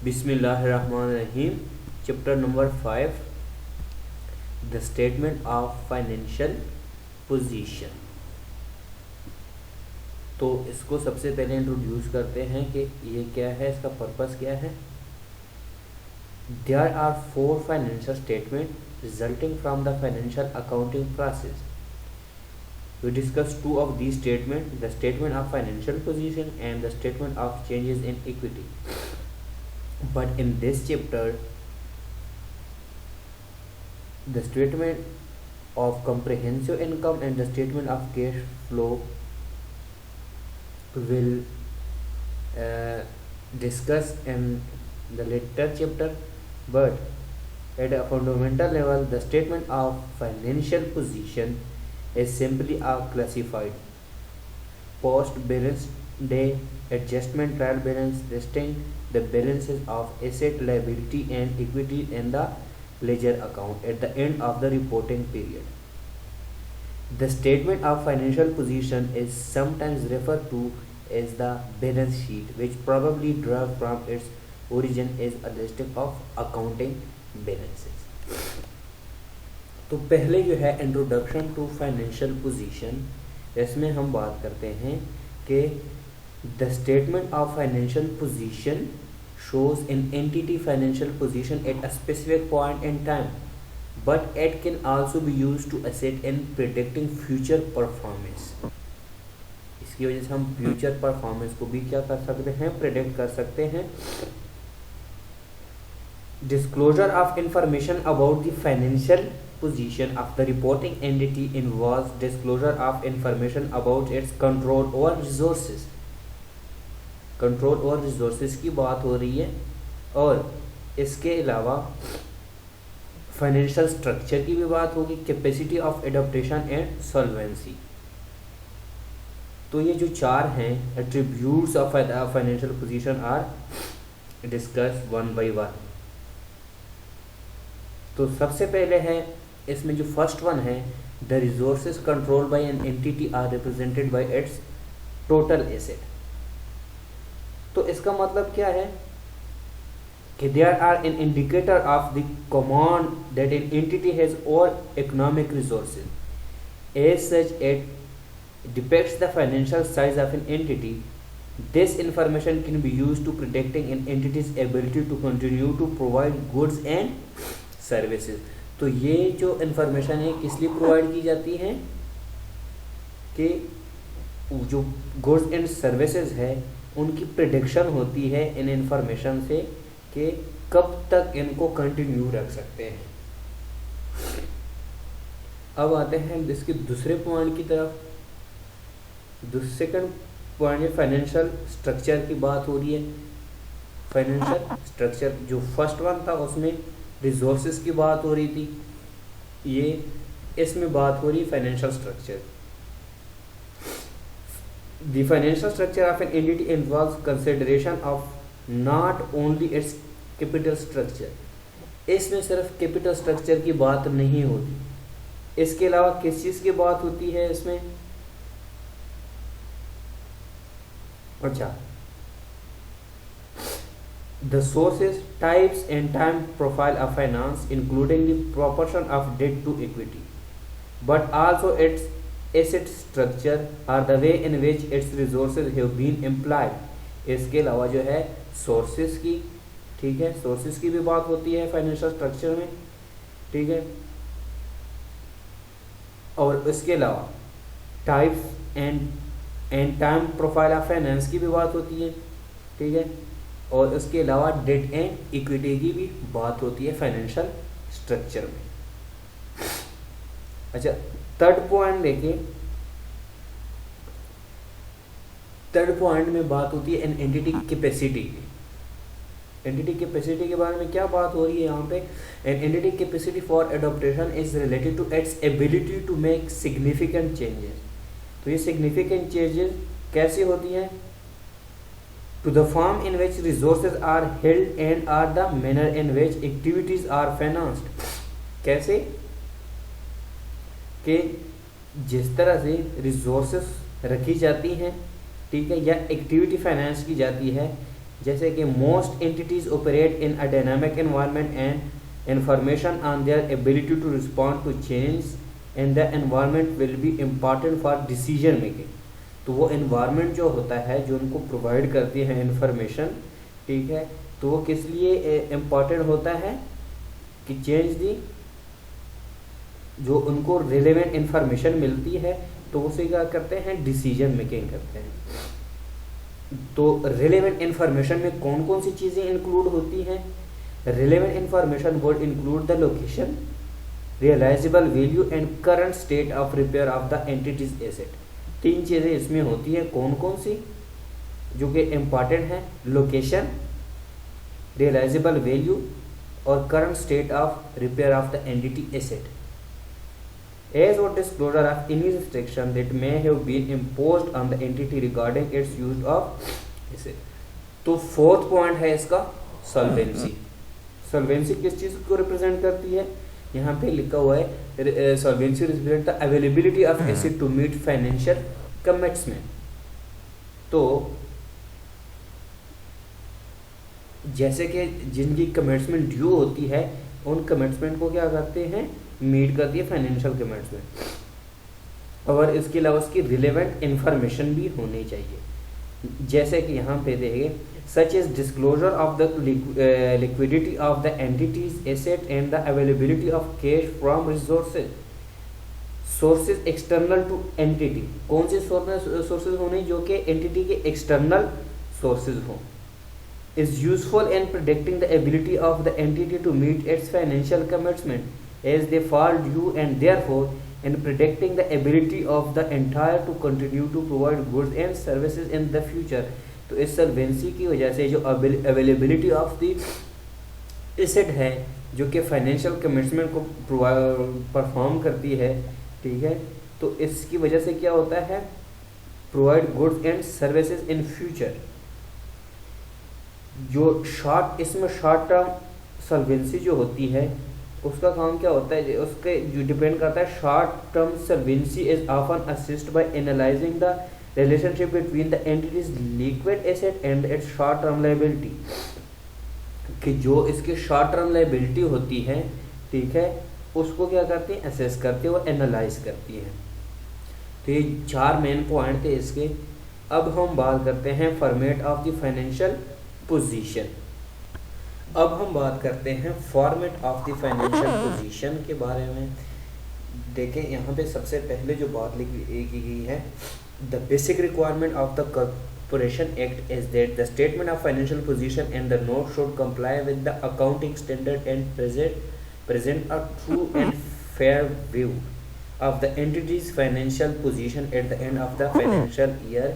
बिस्मिल्लाहिर्रहमानिर्रहीम। Chapter number 5, the statement of financial position. तो इसको सबसे पहले इंट्रोड्यूस करते हैं कि ये क्या है, इसका पर्पस क्या है। There are 4 financial statement resulting from the financial accounting process. We discussed 2 of these statements, the statement of financial position and the statement of changes in equity. But in this chapter, the statement of comprehensive income and the statement of cash flow will discuss in the later chapter. But at a fundamental level, the statement of financial position is simply a classified post balance day adjustment trial balance listing the balances of asset, liability and equity in the ledger account at the end of the reporting period. The statement of financial position is sometimes referred to as the balance sheet, which probably derived from its origin as a listing of accounting balances. तो पहले जो है introduction to financial position, इसमें हम बात करते हैं कि the statement of financial position shows in entity financial position at a specific point in time, but it can also be used to assist in predicting future performance. इसकी वजह से हम फ्यूचर परफॉर्मेंस को भी क्या कर सकते हैं, प्रिडिक्ट कर सकते हैं। Disclosure of information about the financial position of the reporting entity involves disclosure of information about its control over resources. Control over resources की बात हो रही है, और इसके अलावा फाइनेंशियल स्ट्रक्चर की भी बात होगी, capacity of adaptation and solvency. तो ये जो 4 हैं attributes of financial position are discuss one by one. तो सबसे पहले है इसमें जो फर्स्ट वन है, the resources control by an entity are represented by its total asset. तो इसका मतलब क्या है कि there are an indicator of the command that an entity has over economic resources as such it depicts the financial size of an entity. This information can be used to predicting an entity's ability to continue to provide goods and services. तो ये जो information है किस लिए provide की जाती है कि जो गुड्स एंड सर्विसेज है उनकी प्रिडिक्शन होती है इन इंफॉर्मेशन से कि कब तक इनको कंटिन्यू रख सकते हैं। अब आते हैं इसके दूसरे पॉइंट की तरफ। सेकंड पॉइंट फाइनेंशियल स्ट्रक्चर की बात हो रही है। फाइनेंशियल स्ट्रक्चर जो फर्स्ट वन था उसमें रिसोर्सेज की बात हो रही थी, ये इसमें बात हो रही है financial structure. The financial structure of an entity involves consideration of not only it's capital structure. इसमें सिर्फ कैपिटल स्ट्रक्चर की बात नहीं होती, इसके अलावा किस चीज की बात होती है इसमें, अच्छा, the sources, types and time profile of finance, including the proportion of debt to equity, but also its asset structure or the way in which its resources have been employed. इसके अलावा जो है sources की, ठीक है, sources की भी बात होती है फाइनेंशियल स्ट्रक्चर में, ठीक है, और इसके अलावा types and time profile of finance की भी बात होती है, ठीक है, और उसके अलावा डेट एंड इक्विटी की भी बात होती है फाइनेंशियल स्ट्रक्चर में। अच्छा, थर्ड पॉइंट देखिए, थर्ड पॉइंट में बात होती है एन एंटिटी कैपेसिटी की। एंटिटी कैपेसिटी के बारे में क्या बात हो रही है यहाँ पे, an entity capacity for adaptation is related to its ability to make significant changes. तो ये सिग्निफिकेंट चेंजेस कैसे होती हैं, to the form in which resources are held and are the manner in which activities are financed। कैसे कि जिस तरह से रिसोर्सेस रखी जाती हैं, ठीक है, या एक्टिविटी फाइनेंस की जाती है, जैसे कि most entities operate in a dynamic environment and information on their ability to respond to change in the environment will be important for decision making. तो वो एनवायरनमेंट जो होता है जो उनको प्रोवाइड करती है इंफॉर्मेशन, ठीक है, तो वो किस लिए इम्पॉर्टेंट होता है कि चेंज दी जो उनको रिलेवेंट इंफॉर्मेशन मिलती है तो उसे क्या करते हैं, डिसीजन मेकिंग करते हैं। तो रिलेवेंट इंफॉर्मेशन में कौन कौन सी चीज़ें इंक्लूड होती हैं? Relevant information would include the location, realisable value and current state of repair of the entity's asset. तीन चीज़ें इसमें होती है, कौन कौन सी जो कि इम्पॉर्टेंट है? लोकेशन, रियलाइजेबल वैल्यू और current state of repair of the entity asset. As or disclosure of any restriction that may have been imposed on the entity regarding its use of asset। तो fourth point है इसका solvency. Solvency किस चीज को represent करती है? यहाँ पे लिखा हुआ है solvency represent the availability of asset to meet financial commitment. तो जैसे कि जिनकी कमिटमेंट ड्यू होती है उन कमिटमेंट को क्या करते हैं, मीट करती है फाइनेंशियल कमिटमेंट। और इसके अलावा उसकी रिलेवेंट इंफॉर्मेशन भी होनी चाहिए। जैसे कि यहाँ पे देखिए, such is disclosure of the liquidity of the entity's asset and the availability of cash from resources. Sources external to entity, कौन से सोर्सेज होने जो कि एंटिटी के एक्सटर्नल सोर्सेज हों। is useful in predicting the ability of the entity to meet its financial commitment as they fall due, and therefore in predicting the ability of the entire to continue to provide goods and services in the future। तो इस solvency की वजह से जो availability of the asset है जो कि financial commitment को परफॉर्म करती है, ठीक है, तो इसकी वजह से क्या होता है, provide goods and services in future. जो इसमें शॉर्ट टर्म सॉल्वेंसी जो होती है उसका काम क्या होता है, उसके जो डिपेंड करता है short term solvency is often assist by analysing the relationship between the entity's liquid asset and its short term liability. कि जो इसकी शॉर्ट टर्म लायबिलिटी होती है, ठीक है, उसको क्या करती है, असेस करती है और एनालाइज करती है। तो ये चार मेन पॉइंट थे इसके। अब हम बात करते हैं format of the financial position. अब हम बात करते हैं format of the financial position के बारे में। देखें यहाँ पे सबसे पहले जो बात की गई है, the basic requirement of the corporation act is that the statement of financial position and the note should comply with the accounting standard and present a true and fair view of the entity's financial position at the end of the financial year।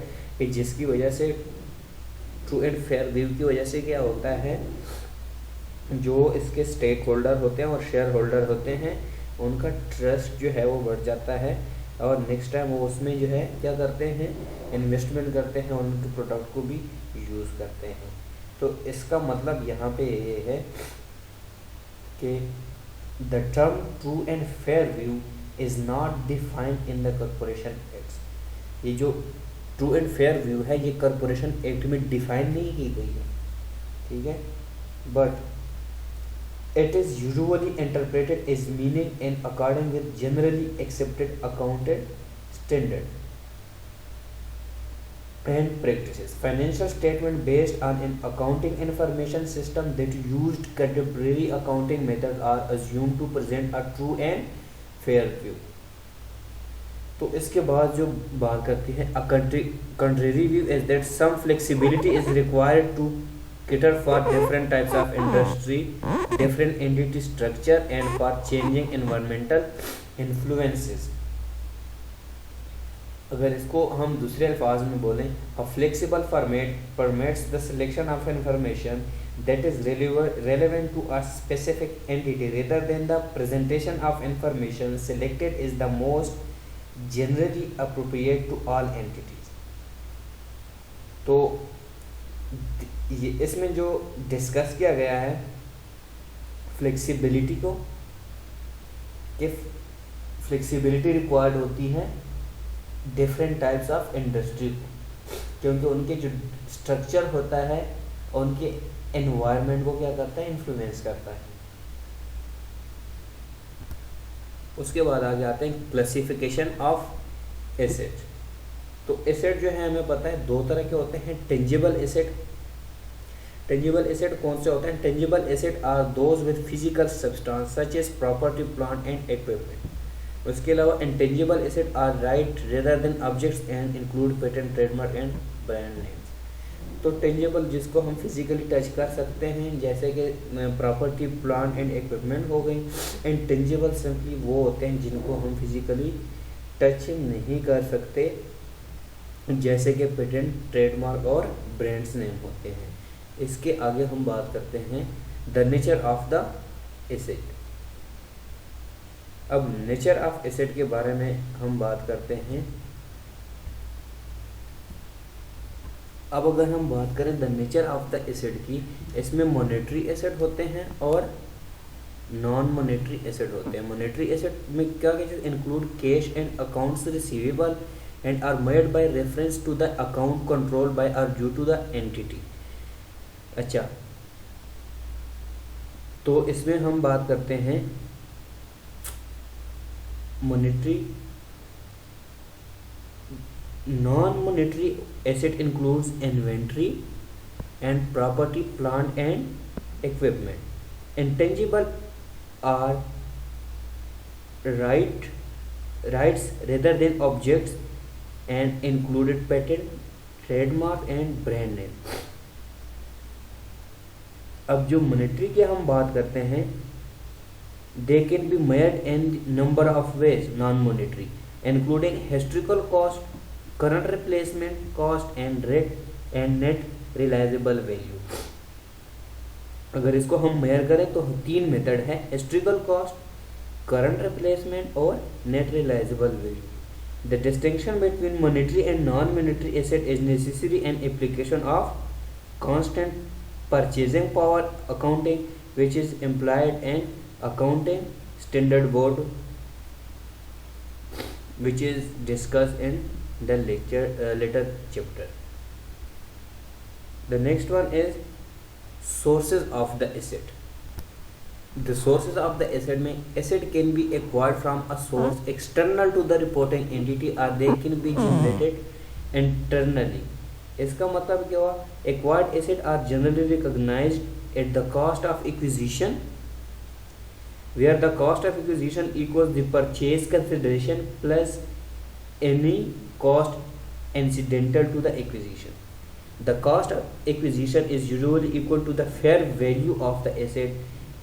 जिसकी वजह से true and fair view की वजह से क्या होता है, जो इसके स्टेक होल्डर होते हैं और शेयर होल्डर होते हैं उनका ट्रस्ट जो है वो बढ़ जाता है और नेक्स्ट टाइम वो उसमें जो है क्या करते हैं, इन्वेस्टमेंट करते हैं और उनके प्रोडक्ट को भी यूज़ करते हैं। तो इसका मतलब यहाँ पे ये है कि the term true and fair view is not defined in the corporation act. ये जो ट्रू एंड फेयर व्यू है ये कॉर्पोरेशन एक्ट में डिफाइन नहीं की गई है, ठीक है, but it is usually interpreted is meaning in according with generally accepted accounted standard and practices। Financial statement based on an accounting information system that used contemporary accounting methods are assumed to present a true and fair view। तो इसके बाद जो बात करती है contrary view is that some flexibility is required to cater for different types of industry, different entity structure and for changing environmental influences। अगर इसको हम दूसरे अल्फाज में बोलें, a flexible format permits the selection of information that is relevant to a specific entity rather than the presentation of information selected is the most generally appropriate to all entities. तो ये इसमें जो डिस्कस किया गया है flexibility को, कि flexibility required होती है डिफरेंट टाइप्स ऑफ इंडस्ट्री, क्योंकि उनके जो स्ट्रक्चर होता है और उनके एनवायरनमेंट को क्या करता है, इन्फ्लुएंस करता है। उसके बाद आगे आते हैं क्लासिफिकेशन ऑफ एसेट। तो एसेट जो है हमें पता है दो तरह के होते हैं, टेंजिबल एसेट। टेंजिबल एसेट कौन से होते हैं? Tangible asset are those with physical substance such as property, plant and equipment. उसके अलावा intangible asset are right rather than objects and include patent, trademark and brand names. तो tangible जिसको हम physically touch कर सकते हैं, जैसे कि प्रॉपर्टी, प्लांट एंड इक्विपमेंट हो गई। इंटेंजिबल सिंपली वो होते हैं जिनको हम फिजिकली टच नहीं कर सकते, जैसे कि पेटेंट, ट्रेडमार्क और ब्रांड्स नेम होते हैं। इसके आगे हम बात करते हैं the nature of the asset. अब नेचर ऑफ एसेट के बारे में हम बात करते हैं। अब अगर हम बात करें the nature of the asset की, इसमें मॉनेटरी एसेट होते हैं और नॉन मॉनेटरी एसेट होते हैं। मॉनेटरी एसेट में क्या include cash and accounts receivable and are made by reference to the account control by or due to the entity. अच्छा, तो इसमें हम बात करते हैं monetary. Non monetary asset includes inventory and property, plant and equipment. Intangible are rights rather than objects and included patent, trademark and brand name. अब जो monetary की हम बात करते हैं, they can be measured in number of ways. Non monetary including historical cost, current replacement cost and rate and net realisable value. अगर इसको हम मेजर करें तो तीन मेथड है, हिस्टोरिकल कॉस्ट, करंट रिप्लेसमेंट और net realisable value. The distinction between monetary and non monetary asset is necessary and application of constant purchasing power accounting, which is implied in accounting standard board, which is discussed in the later chapter. The next one is sources of the asset. The sources of the asset में asset can be acquired from a source external to the reporting entity or they can be generated internally. इसका मतलब क्या हुआ? Acquired asset are generally recognised at the cost of acquisition, where the cost of acquisition equals the purchase consideration plus any cost incidental to the acquisition. The cost of acquisition is usually equal to the fair value of the asset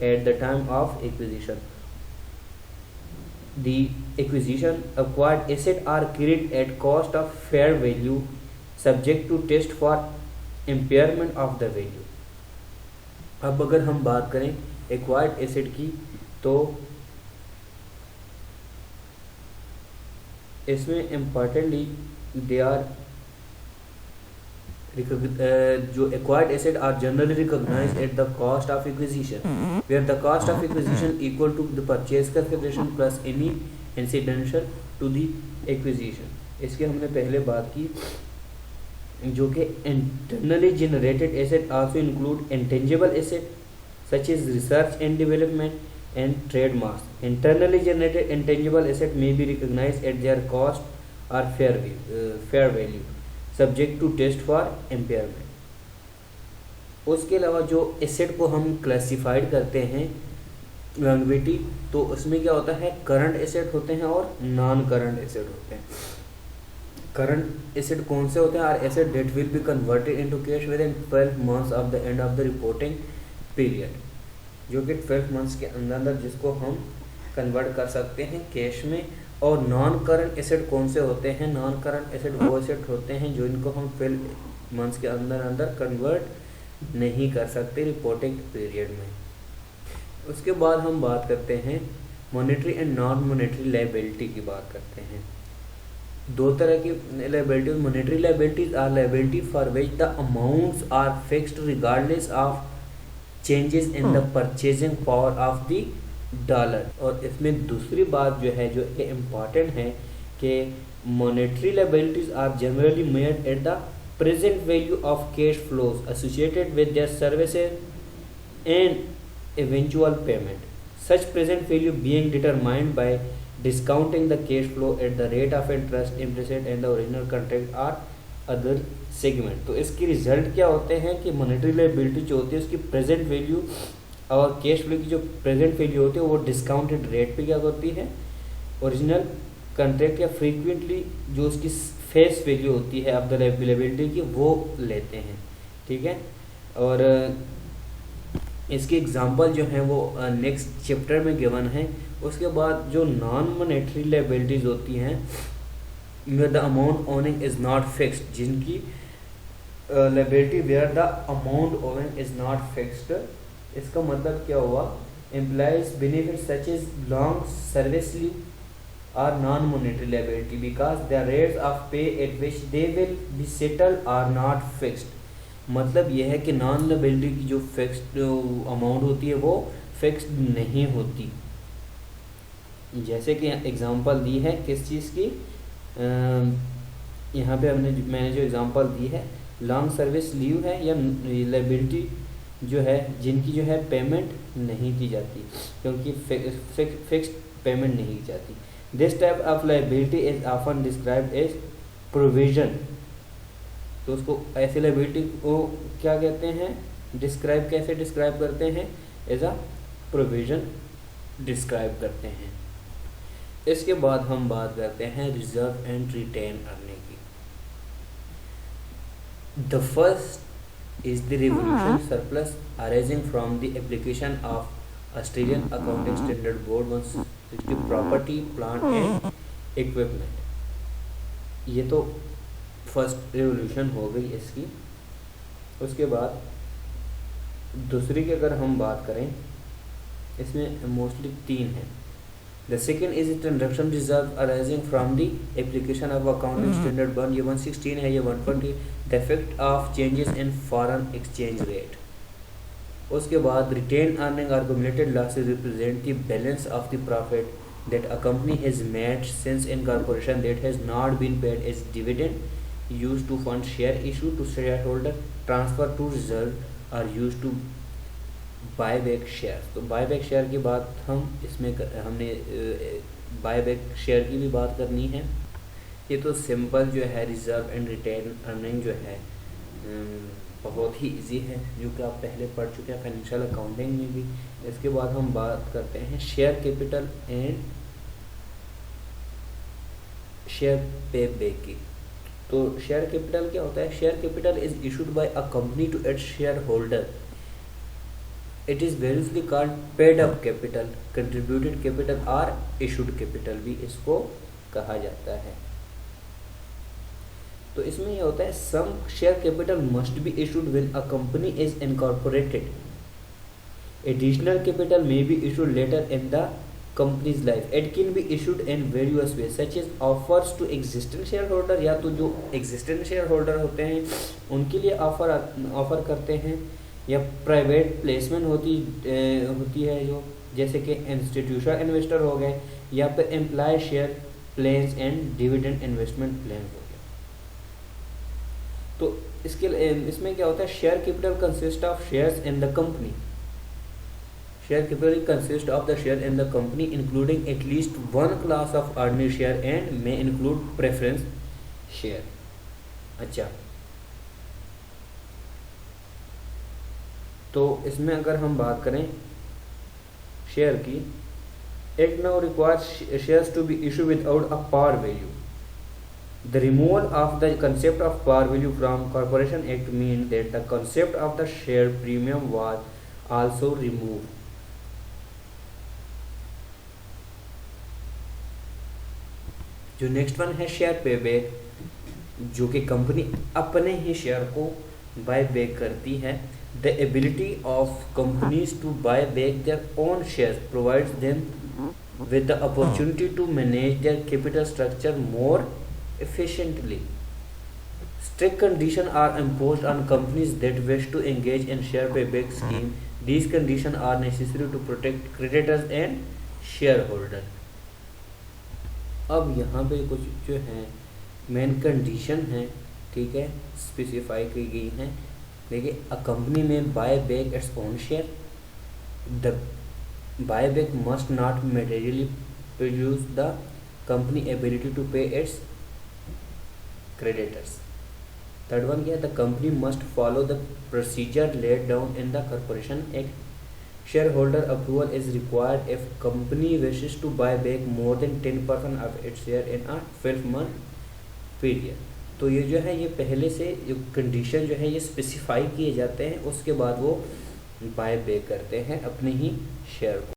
at the time of acquisition. The acquisition acquired asset are carried at cost of fair value subject to test for impairment of the value. अब अगर हम बात करें acquired asset की, तो इसमें importantly they are जो acquired asset are generally recognised at the cost of acquisition, where the cost of acquisition equal to the purchase consideration plus any incidental to the acquisition. इसकी हमने पहले बात की। जो कि internally generated asset also include intangible asset such as research and development and trademarks. Internally generated intangible asset may be recognized at their cost और fair value subject to test for impairment. उसके अलावा जो asset को हम classified करते हैं longevity, तो उसमें क्या होता है, करंट एसेट होते हैं और नॉन करंट एसेट होते हैं। करंट एसेट कौन से होते हैं? Are asset that will be converted into cash within 12 months of the end of the reporting period, जो कि 12 मंथ्स के अंदर अंदर जिसको हम कन्वर्ट कर सकते हैं कैश में। और नॉन करंट एसेट कौन से होते हैं? नॉन करंट एसेट वो एसेट होते हैं जो इनको हम 12 मंथ्स के अंदर अंदर कन्वर्ट नहीं कर सकते रिपोर्टिंग पीरियड में। उसके बाद हम बात करते हैं monetary and non monetary liability की बात करते हैं। दो तरह की liabilities, monetary liabilities are liability for which the amounts are fixed regardless of changes in the purchasing power of the dollar. और इसमें दूसरी बात जो है, जो इम्पॉर्टेंट है, कि monetary liabilities are generally made at the present value of cash flows associated with their services and eventual payment. Such present value being determined by discounting the cash flow at the rate of interest implicit in the original contract or other segment. तो इसके result क्या होते हैं कि monetary liability जो होती है उसकी प्रेजेंट वैल्यू और कैश फ्लो की जो प्रेजेंट वैल्यू होती है वो डिस्काउंटेड रेट पे क्या होती है, ओरिजिनल कॉन्ट्रैक्ट या फ्रीक्वेंटली जो उसकी फेस वैल्यू होती है ऑफ द लायबिलिटी की वो लेते हैं। ठीक है, और इसकी एग्जांपल जो है वो नेक्स्ट चैप्टर में गिवन है। उसके बाद जो नॉन मॉनेटरी लायबिलिटीज होती हैं the amount owing is not fixed, जिनकी liability where the amount owing is not fixed. इसका मतलब क्या हुआ, employees benefit such as long service leave are non monetary liability because the rates of pay at which they will be settled are not fixed. मतलब यह है कि non liability की जो फिक्स्ड अमाउंट होती है वो फिक्स्ड नहीं होती। जैसे कि एग्जांपल दी है किस चीज़ की, यहाँ पे मैंने जो एग्जांपल दी है लॉन्ग सर्विस लीव है या लायबिलिटी जो है जिनकी जो है पेमेंट नहीं की जाती क्योंकि फिक्स्ड पेमेंट नहीं की जाती। This type of liability is often described as provision. तो उसको ऐसी लायबिलिटी को क्या कहते हैं, डिस्क्राइब कैसे डिस्क्राइब करते हैं, एज अ प्रोविजन डिस्क्राइब करते हैं। इसके बाद हम बात करते हैं रिजर्व एंड रिटेन अर्निंग की। The first is the revolution surplus arising from the application of Australian accounting standard board 160 property plant and equipment. ये तो फर्स्ट रिवोल्यूशन हो गई इसकी। उसके बाद दूसरी की अगर हम बात करें इसमें मोस्टली 3 हैं। The second is transaction reserve arising from the application of accounting standard 1, ये 116 है, ये 120 the effect of changes in foreign exchange rate। उसके बाद retained earning or accumulated losses represent the balance of the profit that a company has made since incorporation that has not been paid as dividend, used to fund share issue to shareholder, transfer to reserve or used to buy back share. तो buy back share की बात हम इसमें हमने buy back share की भी बात करनी है। ये तो सिंपल जो है रिजर्व एंड रिटेन अर्निंग जो है बहुत ही इजी है, जो कि आप पहले पढ़ चुके हैं फाइनेंशियल अकाउंटिंग में भी। इसके बाद हम बात करते हैं share capital and share pay back की। तो शेयर कैपिटल क्या होता है, share capital is issued by a company to its share holder. It is variously called paid up capital, contributed capital और इशूड कैपिटल भी इसको कहा जाता है। तो इसमें यह होता है some share capital must be issued when a company is incorporated. Additional capital may be issued later in the company's life. It can be issued in various way such as offers to existing share holder, या तो जो existing share holder होते हैं उनके लिए offer करते हैं, या प्राइवेट प्लेसमेंट होती है जो जैसे कि इंस्टीट्यूशनल इन्वेस्टर हो गए, या फिर employ share plans and dividend investment plan हो गए। तो इसमें क्या होता है, share capital consist of shares in the company. Share capital consist of the share in the company including at least one class of ordinary share and may include preference share. अच्छा, तो इसमें अगर हम बात करें शेयर की, act now requires shares to be issue without a par value. The removal of the concept of par value from corporation act mean that the concept of the share premium was also remove. जो next one है share pay back, जो कि कंपनी अपने ही share को buy back करती है। The ability of companies to buy back their own shares provides them with the opportunity to manage their capital structure more efficiently. Strict conditions are imposed on companies that wish to engage in share buyback scheme. These conditions are necessary to protect creditors and shareholders. अब यहाँ पे कुछ जो है main condition है, ठीक है, specify की गई हैं। देखिए, अ कंपनी में buy back its own share, the buyback must not materially prejudice the company ability to pay its creditors. Third one क्या है, the company must follow the procedure laid down in the corporation act. Shareholder approval is required if company wishes to buy back more than 10% of its share in a 12-month period. तो ये जो है, ये पहले से जो condition जो है ये स्पेसिफाई किए जाते हैं, उसके बाद वो बाय बैक करते हैं अपने ही शेयर को.